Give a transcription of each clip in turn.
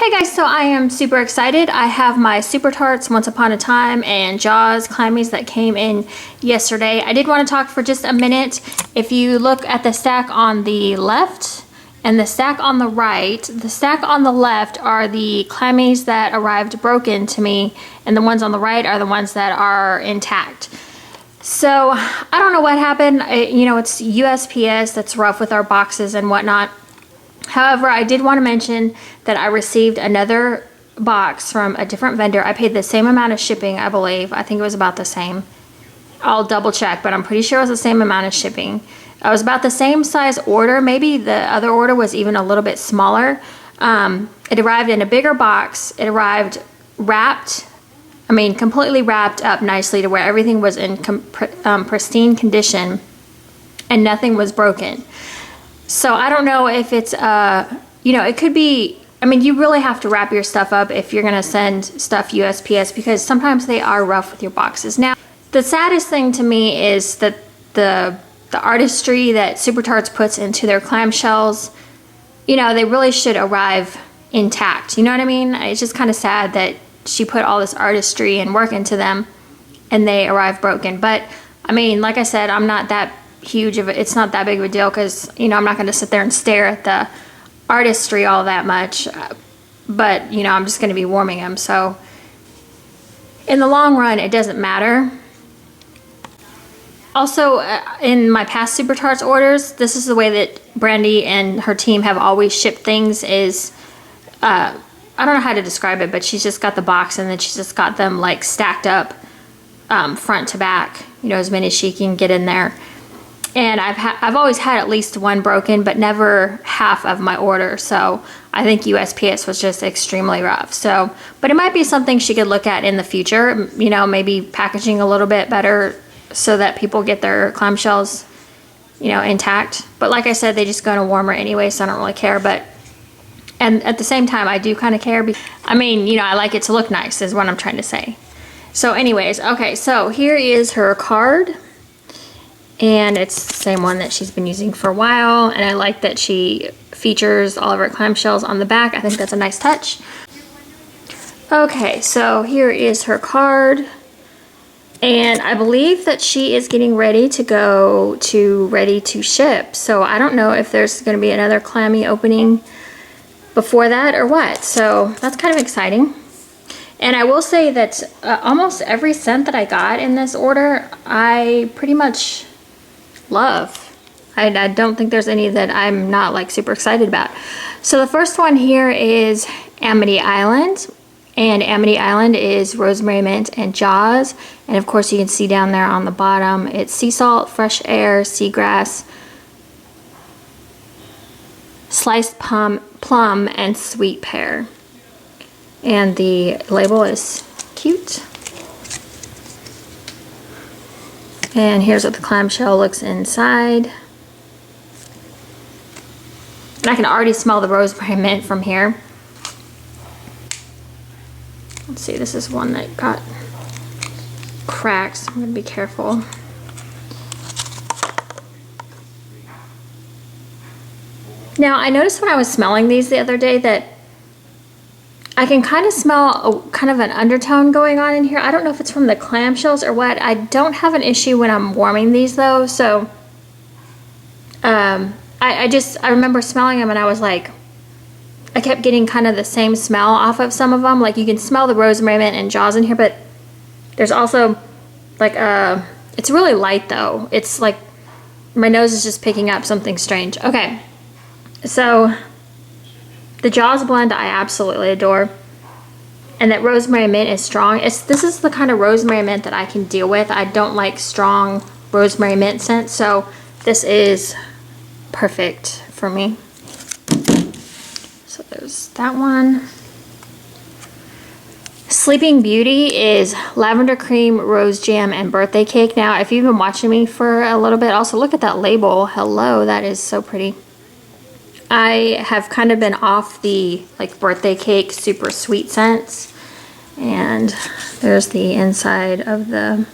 Hey guys, so I am super excited. I have my Super Tarts Once Upon a Time and Jaws Clammies that came in yesterday. I did want to talk for just a minute. If you look at the stack on the left and the stack on the right, the stack on the left are the Clammies that arrived broken to me, and the ones on the right are the ones that are intact. So I don't know what happened. You know, it's USPS that's rough with our boxes and whatnot. However, I did want to mention that I received another box from a different vendor. I paid the same amount of shipping, I believe. I think it was about the same. I'll double check, but I'm pretty sure it was the same amount of shipping. It was about the same size order. Maybe the other order was even a little bit smaller. It arrived in a bigger box. It arrived wrapped, completely wrapped up nicely to where everything was in pristine condition and nothing was broken. So I don't know if it's, it could be, you really have to wrap your stuff up if you're going to send stuff USPS, because sometimes they are rough with your boxes. Now, the saddest thing to me is that the artistry that Super Tarts puts into their clamshells, they really should arrive intact. You know what I mean? It's just kind of sad that she put all this artistry and work into them and they arrive broken. But, like I said, I'm not that huge of it's not that big of a deal, because I'm not going to sit there and stare at the artistry all that much, but I'm just going to be warming them, so in the long run it doesn't matter. Also, in my past Super Tarts orders, this is the way that Brandy and her team have always shipped things. Is I don't know how to describe it, but she's just got the box and then she's just got them like stacked up front to back, as many as she can get in there. And I've always had at least one broken, but never half of my order. So I think USPS was just extremely rough. So, but it might be something she could look at in the future. Maybe packaging a little bit better so that people get their clamshells, intact. But like I said, they just go in a warmer anyway, so I don't really care. And at the same time, I do kind of care. I like it to look nice, is what I'm trying to say. So, anyways, okay. So here is her card. And it's the same one that she's been using for a while, and I like that she features all of her clamshells on the back. I think that's a nice touch. Okay, so here is her card, and I believe that she is getting ready to go to ready to ship. So I don't know if there's going to be another clammy opening before that or what. So that's kind of exciting. And I will say that almost every scent that I got in this order, I pretty much love. I don't think there's any that I'm not like super excited about. So the first one here is Amity Island, and Amity Island is rosemary, mint, and Jaws. And of course you can see down there on the bottom it's sea salt, fresh air, seagrass, sliced plum, and sweet pear. And the label is cute. And here's what the clamshell looks inside. And I can already smell the rosemary mint from here. Let's see, this is one that got cracks. I'm gonna be careful. Now, I noticed when I was smelling these the other day that I can kind of smell kind of an undertone going on in here. I don't know if it's from the clamshells or what. I don't have an issue when I'm warming these though. So I remember smelling them and I was like, I kept getting kind of the same smell off of some of them. Like you can smell the rosemary, mint, and Jaws in here, but there's also like it's really light though. It's like my nose is just picking up something strange. Okay, so the Jaws blend I absolutely adore, and that rosemary mint is strong. This is the kind of rosemary mint that I can deal with. I don't like strong rosemary mint scent, so this is perfect for me. So there's that one. Sleeping Beauty is lavender cream, rose jam, and birthday cake. Now, if you've been watching me for a little bit, also look at that label. Hello, that is so pretty. I have kind of been off the like birthday cake super sweet scents, and there's the inside of the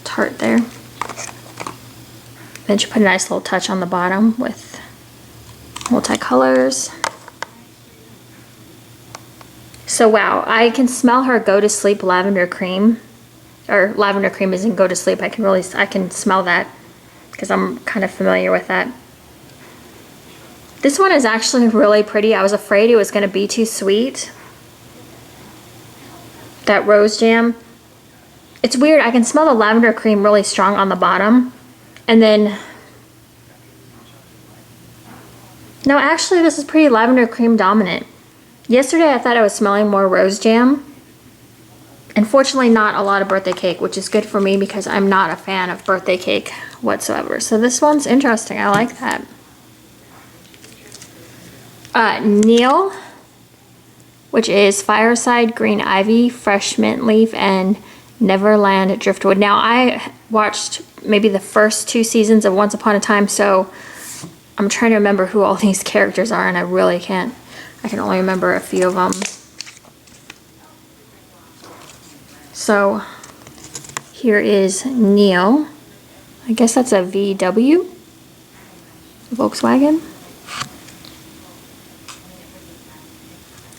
tart there. Then she put a nice little touch on the bottom with multicolors. So wow, I can smell her Go to Sleep lavender cream, or lavender cream is in Go to Sleep. I can smell that because I'm kind of familiar with that. This one is actually really pretty. I was afraid it was going to be too sweet. That rose jam. It's weird, I can smell the lavender cream really strong on the bottom. And then, no, actually this is pretty lavender cream dominant. Yesterday I thought I was smelling more rose jam. Unfortunately not a lot of birthday cake, which is good for me because I'm not a fan of birthday cake whatsoever. So this one's interesting, I like that. Neil, which is Fireside, Green Ivy, Fresh Mint Leaf, and Neverland Driftwood. Now I watched maybe the first 2 seasons of Once Upon a Time, so I'm trying to remember who all these characters are, and I really can't. I can only remember a few of them. So here is Neil. I guess that's a VW, Volkswagen.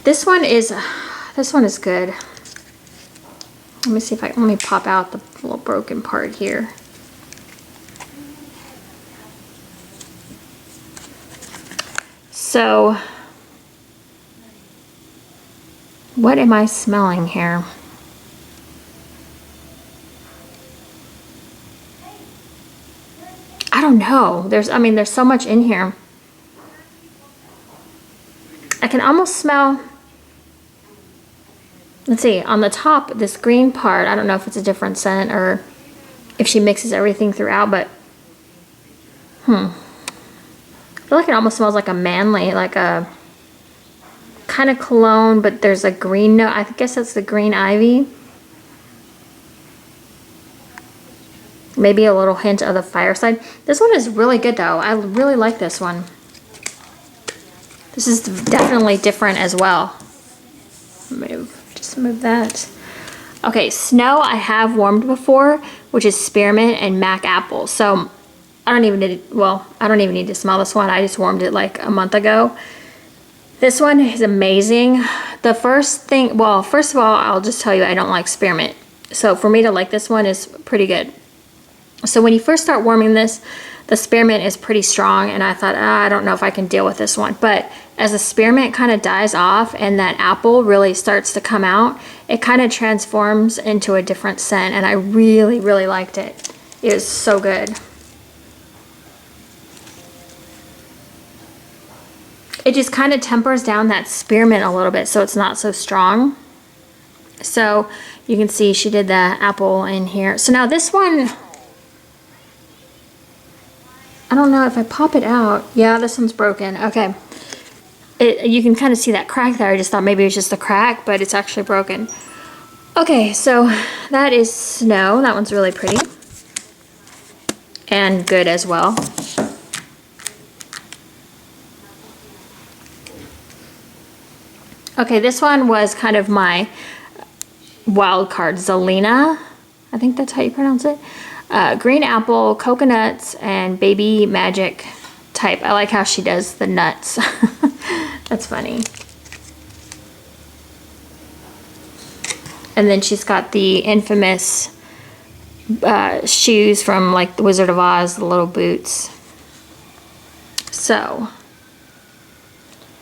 This one is good. Let me see if let me pop out the little broken part here. So, what am I smelling here? I don't know. There's so much in here. I can almost smell, let's see, on the top, this green part, I don't know if it's a different scent or if she mixes everything throughout, but I feel like it almost smells like a manly, like a kind of cologne, but there's a green note. I guess that's the green ivy. Maybe a little hint of the Fireside. This one is really good though. I really like this one. This is definitely different as well. Just move that. Okay, Snow I have warmed before, which is spearmint and mac apple. So I don't even need to smell this one. I just warmed it like a month ago. This one is amazing. The first thing, well, first of all, I'll just tell you I don't like spearmint. So for me to like this one is pretty good. So when you first start warming this, the spearmint is pretty strong, and I thought, I don't know if I can deal with this one. But as the spearmint kind of dies off and that apple really starts to come out, it kind of transforms into a different scent, and I really, really liked it. It was so good. It just kind of tempers down that spearmint a little bit so it's not so strong. So you can see she did the apple in here. So now this one, I don't know if I pop it out. Yeah, this one's broken. Okay. You can kind of see that crack there. I just thought maybe it was just a crack, but it's actually broken. Okay, so that is Snow. That one's really pretty. And good as well. Okay, this one was kind of my wild card. Zelena. I think that's how you pronounce it. Green apple, coconuts, and baby magic type. I like how she does the nuts. That's funny. And then she's got the infamous shoes from like the Wizard of Oz, the little boots. So,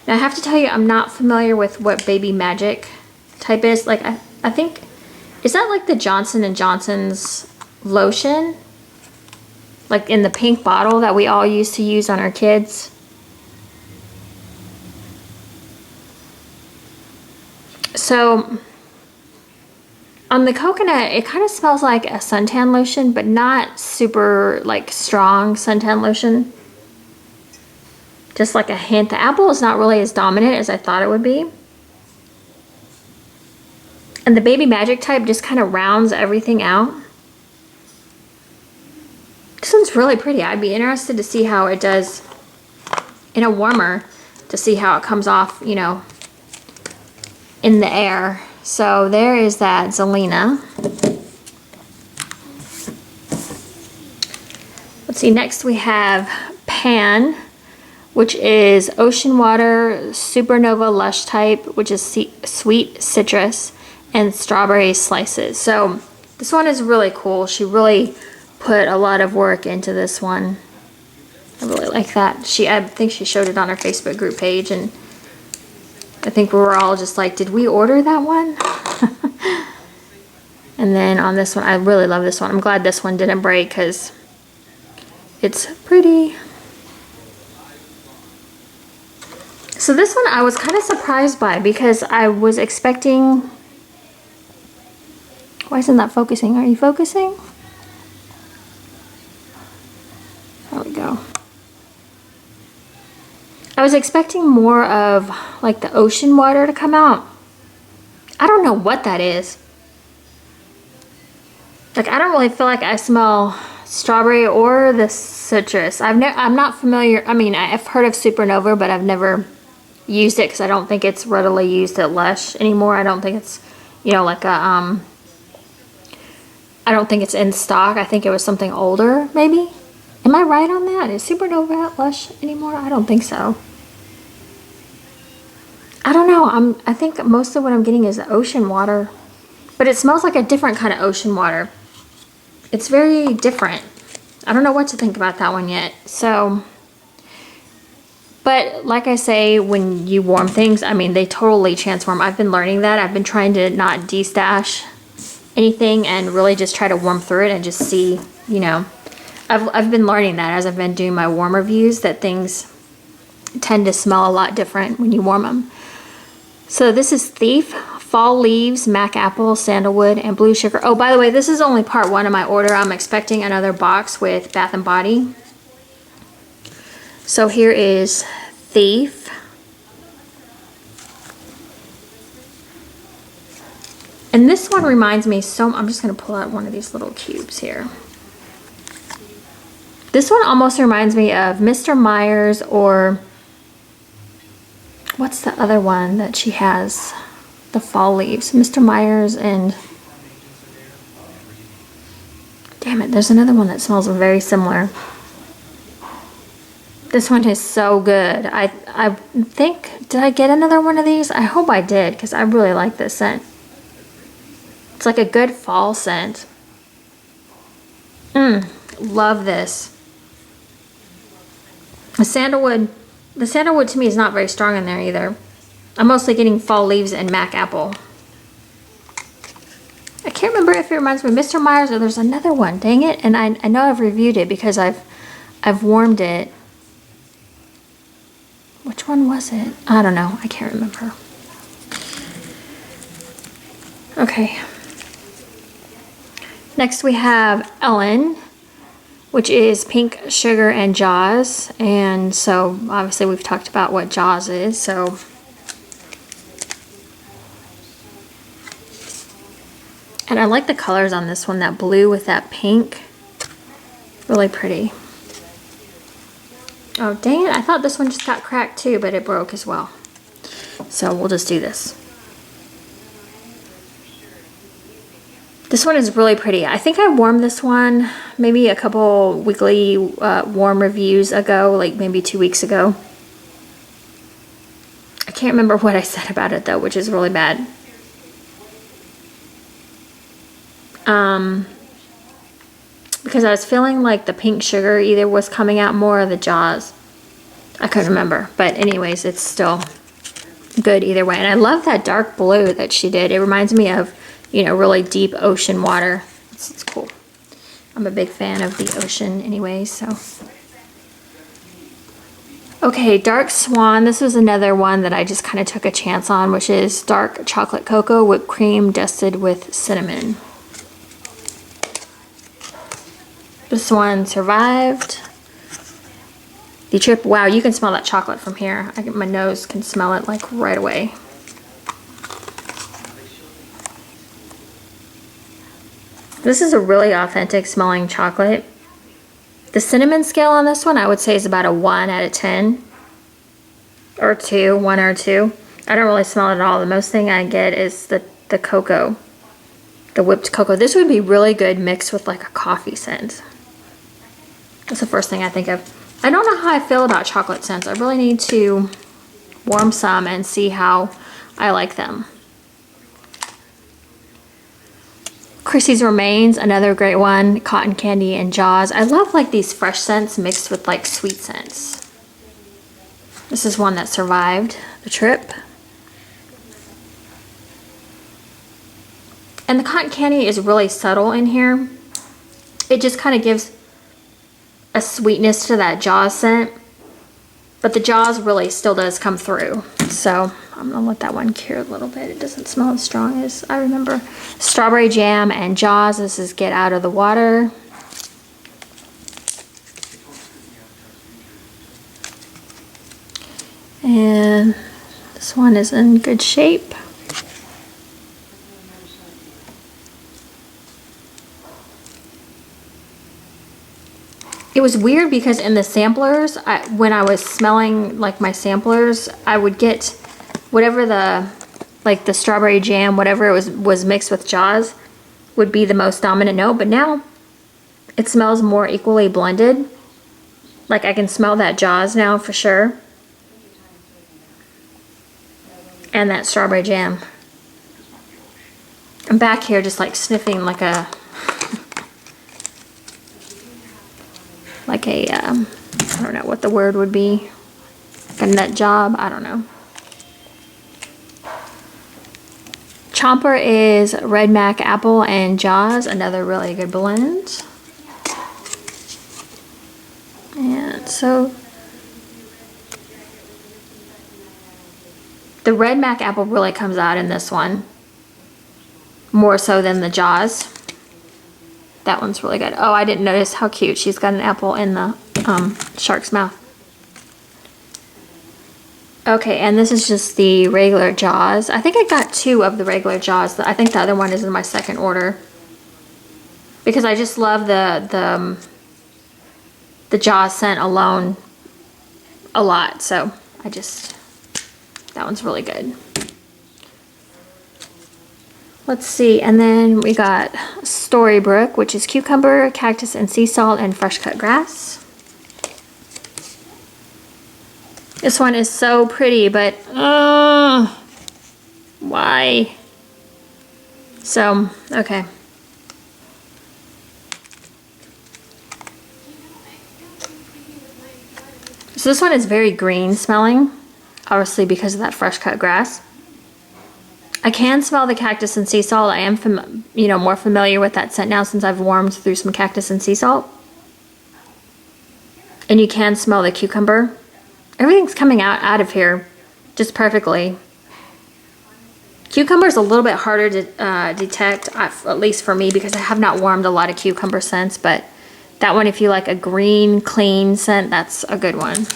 now I have to tell you, I'm not familiar with what baby magic type is. Like, I think, is that like the Johnson & Johnson's lotion, like in the pink bottle that we all used to use on our kids? So on the coconut, it kind of smells like a suntan lotion, but not super like strong suntan lotion. Just like a hint. The apple is not really as dominant as I thought it would be. And the baby magic type just kind of rounds everything out. This one's really pretty. I'd be interested to see how it does in a warmer, to see how it comes off, you know, in the air. So there is that Zelena. Let's see, next we have Pan, which is Ocean Water, Supernova Lush Type, which is sweet citrus, and strawberry slices. So this one is really cool. She really put a lot of work into this one. I really like that. I think she showed it on her Facebook group page, and I think we were all just like, did we order that one? And then on this one, I really love this one. I'm glad this one didn't break because it's pretty. So this one I was kind of surprised by because I was expecting... Why isn't that focusing? Are you focusing? There we go. I was expecting more of like the ocean water to come out. I don't know what that is. Like, I don't really feel like I smell strawberry or the citrus. I'm not familiar. I mean, I've heard of Supernova, but I've never used it because I don't think it's readily used at Lush anymore. I don't think it's, you know, like a, I don't think it's in stock. I think it was something older, maybe. Am I right on that? Is Supernova at Lush anymore? I don't think so. I don't know. I think most of what I'm getting is the ocean water, but it smells like a different kind of ocean water. It's very different. I don't know what to think about that one yet. So, but like I say, when you warm things, I mean, they totally transform. I've been learning that. I've been trying to not destash anything and really just try to warm through it and just see, you know. I've been learning that as I've been doing my warm reviews, that things tend to smell a lot different when you warm them. So this is Thief, Fall Leaves, Mac Apple, Sandalwood, and Blue Sugar. Oh, by the way, this is only part one of my order. I'm expecting another box with Bath & Body. So here is Thief. And this one reminds me so, I'm just going to pull out one of these little cubes here. This one almost reminds me of Mr. Myers, or what's the other one that she has? The Fall Leaves. Mr. Myers and... Damn it, there's another one that smells very similar. This one is so good. I think, did I get another one of these? I hope I did, because I really like this scent. It's like a good fall scent. Love this. The sandalwood to me is not very strong in there either. I'm mostly getting Fall Leaves and Mac Apple. I can't remember if it reminds me of Mr. Myers or there's another one. Dang it. And I know I've reviewed it because I've warmed it. Which one was it? I don't know. I can't remember. Okay. Next we have Ellen, which is Pink Sugar and Jaws. And so obviously we've talked about what Jaws is. So and I like the colors on this one, that blue with that pink. Really pretty. Oh, dang it. I thought this one just got cracked too, but it broke as well. So we'll just do this. This one is really pretty. I think I warmed this one maybe a couple weekly warm reviews ago, like maybe 2 weeks ago. I can't remember what I said about it though, which is really bad. Because I was feeling like the Pink Sugar either was coming out more or the Jaws. I couldn't remember. But anyways, it's still good either way. And I love that dark blue that she did. It reminds me of, you know, really deep ocean water. It's cool. I'm a big fan of the ocean anyway, so. Okay, Dark Swan. This was another one that I just kind of took a chance on, which is dark chocolate cocoa whipped cream dusted with cinnamon. This one survived the trip. Wow, you can smell that chocolate from here. My nose can smell it like right away. This is a really authentic smelling chocolate. The cinnamon scale on this one, I would say, is about a 1 out of 10. Or 2, 1 or 2. I don't really smell it at all. The most thing I get is the cocoa. The whipped cocoa. This would be really good mixed with like a coffee scent. That's the first thing I think of. I don't know how I feel about chocolate scents. I really need to warm some and see how I like them. Chrissys Remains, another great one. Cotton candy and Jaws. I love like these fresh scents mixed with like sweet scents. This is one that survived the trip. And the cotton candy is really subtle in here. It just kind of gives a sweetness to that Jaws scent. But the Jaws really still does come through. So I'm gonna let that one cure a little bit. It doesn't smell as strong as I remember. Strawberry jam and Jaws. This is Get Out of the Water. And this one is in good shape. It was weird because in the samplers, when I was smelling like my samplers, I would get whatever the strawberry jam, whatever it was mixed with Jaws, would be the most dominant note. But now it smells more equally blended. Like I can smell that Jaws now for sure. And that strawberry jam. I'm back here just like sniffing like a I don't know what the word would be, like a nut job, I don't know. Chomper is Red Mac Apple and Jaws, another really good blend. And so the Red Mac Apple really comes out in this one, more so than the Jaws. That one's really good. Oh, I didn't notice how cute. She's got an apple in the shark's mouth. Okay, and this is just the regular Jaws. I think I got 2 of the regular Jaws. I think the other one is in my second order. Because I just love the Jaws scent alone a lot. So that one's really good. Let's see, and then we got Storybrooke, which is cucumber, cactus and sea salt, and fresh cut grass. This one is so pretty, but why? So, okay. So this one is very green smelling, obviously because of that fresh cut grass. I can smell the cactus and sea salt. I am more familiar with that scent now since I've warmed through some cactus and sea salt. And you can smell the cucumber. Everything's coming out of here just perfectly. Cucumber is a little bit harder to detect, at least for me, because I have not warmed a lot of cucumber scents, but that one, if you like a green, clean scent, that's a good one.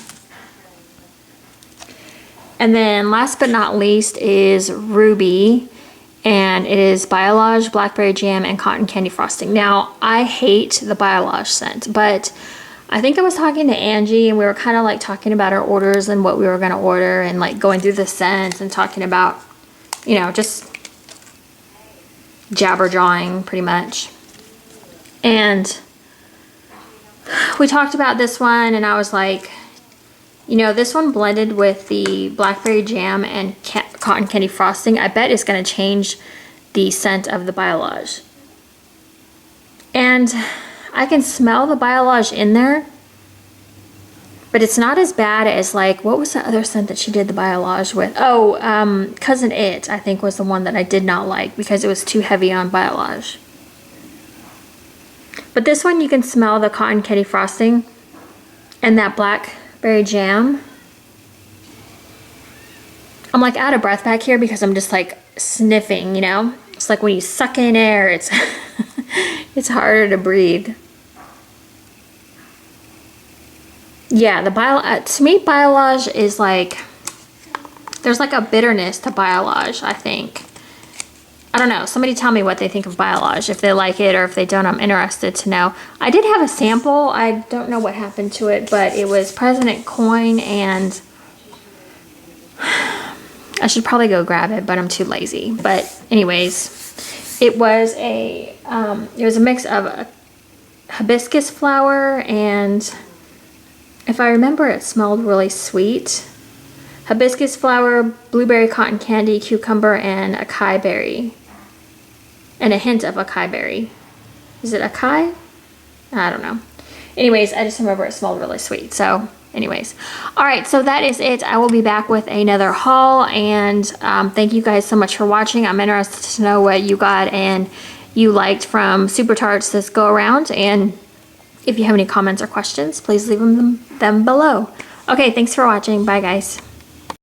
And then last but not least is Ruby, and it is Biolage, blackberry jam, and cotton candy frosting. Now, I hate the Biolage scent, but I think I was talking to Angie, and we were kind of like talking about our orders and what we were going to order, and like going through the scents and talking about, just jabber jawing pretty much. And we talked about this one, and I was like, this one blended with the blackberry jam and cotton candy frosting, I bet it's going to change the scent of the Biolage. And I can smell the Biolage in there, but it's not as bad as like, what was the other scent that she did the Biolage with? Oh, Cousin It, I think, was the one that I did not like because it was too heavy on Biolage. But this one, you can smell the cotton candy frosting and that blackberry jam. I'm like out of breath back here because I'm just like sniffing, It's like when you suck in air, it's it's harder to breathe. Yeah, to me, Biolage is like, there's like a bitterness to Biolage, I think. I don't know. Somebody tell me what they think of Biolage, if they like it or if they don't. I'm interested to know. I did have a sample. I don't know what happened to it, but it was President Coin, and I should probably go grab it, but I'm too lazy. But anyways, it was a mix of a hibiscus flower and If I remember, it smelled really sweet. Hibiscus flower, blueberry cotton candy, cucumber, and acai berry. And a hint of acai berry. Is it acai? I don't know. Anyways, I just remember it smelled really sweet. So anyways, all right, so that is it. I will be back with another haul, and thank you guys so much for watching. I'm interested to know what you got and you liked from Super Tarts this go around, and if you have any comments or questions, please leave them below. Okay, thanks for watching. Bye guys.